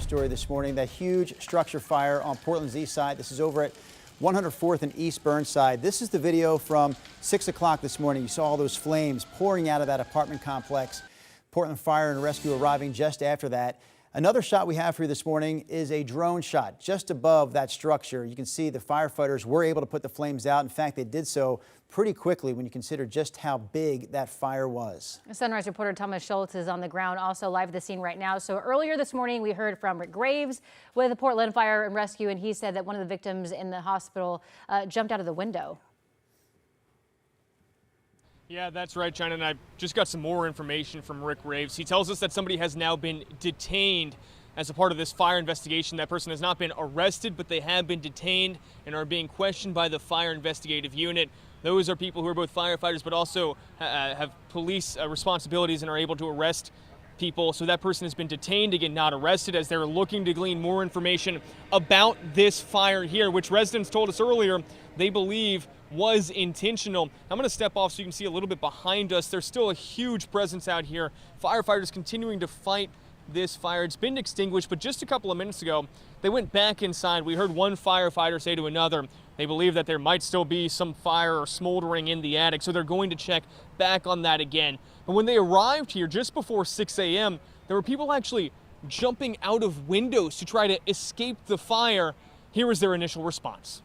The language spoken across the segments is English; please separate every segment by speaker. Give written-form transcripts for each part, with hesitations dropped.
Speaker 1: story this morning. That huge structure fire on Portland's east side. This is over at 104th and East Burnside. This is the video from 6 o'clock this morning. You saw all those flames pouring out of that apartment complex. Portland Fire and Rescue arriving just after that. Another shot we have for you this morning is a drone shot just above that structure. You can see the firefighters were able to put the flames out. In fact, they did so pretty quickly when you consider just how big that fire was.
Speaker 2: Sunrise reporter Thomas Schultz is on the ground, also live at the scene right now. So earlier this morning, we heard from Rick Graves with the Portland Fire and Rescue, and he said that one of the victims in the hospital jumped out of the window.
Speaker 3: Yeah, that's right, China, and I just got some more information from Rick Graves. He tells us that somebody has now been detained as a part of this fire investigation. That person has not been arrested, but they have been detained and are being questioned by the fire investigative unit. Those are people who are both firefighters but also have police responsibilities and are able to arrest people. So that person has been detained, again, not arrested, as they're looking to glean more information about this fire here, which residents told us earlier they believe was intentional. I'm going to step off so you can see a little bit behind us. There's still a huge presence out here. Firefighters continuing to fight this fire. It's been extinguished, but just a couple of minutes ago, they went back inside. We heard one firefighter say to another, they believe that there might still be some fire or smoldering in the attic, so they're going to check back on that again. But when they arrived here just before 6 a.m., there were people actually jumping out of windows to try to escape the fire. Here was their initial response.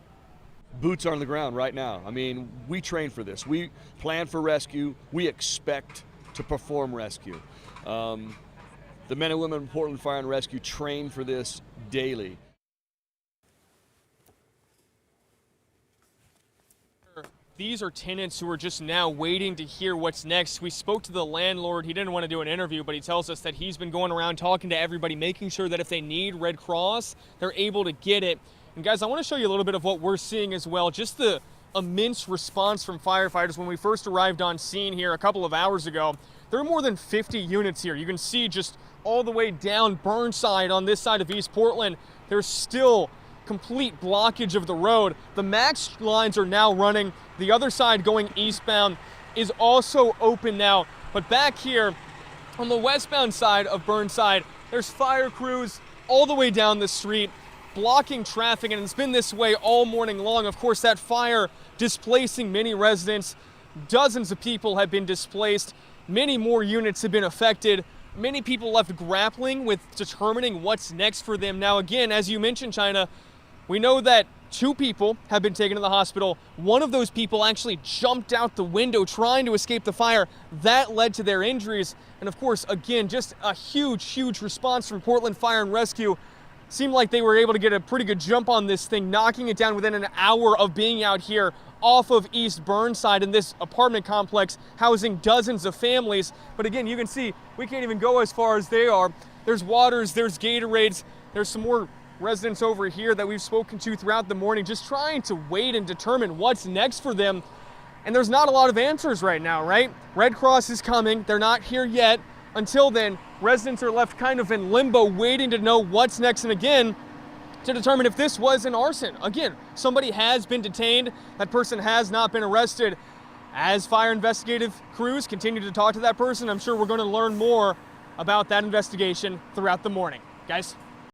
Speaker 4: Boots are on the ground right now. I mean, we train for this. We plan for rescue. We expect to perform rescue. The men and women of Portland Fire and Rescue train for this daily.
Speaker 3: These are tenants who are just now waiting to hear what's next. We spoke to the landlord. He didn't want to do an interview, but he tells us that he's been going around talking to everybody, making sure that if they need Red Cross, they're able to get it. And guys, I want to show you a little bit of what we're seeing as well. Just the immense response from firefighters. When we first arrived on scene here a couple of hours ago, there are more than 50 units here. You can see just all the way down Burnside on this side of East Portland, there's still complete blockage of the road. The max lines are now running. The other side going eastbound is also open now. But back here on the westbound side of Burnside, there's fire crews all the way down the street blocking traffic, and it's been this way all morning long. Of course, that fire displacing many residents. Dozens of people have been displaced. Many more units have been affected. Many people left grappling with determining what's next for them. Now, again, as you mentioned, China, we know that 2 people have been taken to the hospital. One of those people actually jumped out the window trying to escape the fire. That led to their injuries. And of course, again, just a huge response from Portland Fire and Rescue. Seemed like they were able to get a pretty good jump on this thing, knocking it down within an hour of being out here off of East Burnside in this apartment complex housing dozens of families. But again, you can see we can't even go as far as they are. There's waters, there's Gatorades, there's some more residents over here that we've spoken to throughout the morning, just trying to wait and determine what's next for them. And there's not a lot of answers right now, right? Red Cross is coming. They're not here yet. Until then, residents are left kind of in limbo, waiting to know what's next, and again, to determine if this was an arson. Again, somebody has been detained. That person has not been arrested. As fire investigative crews continue to talk to that person, I'm sure we're going to learn more about that investigation throughout the morning. Guys?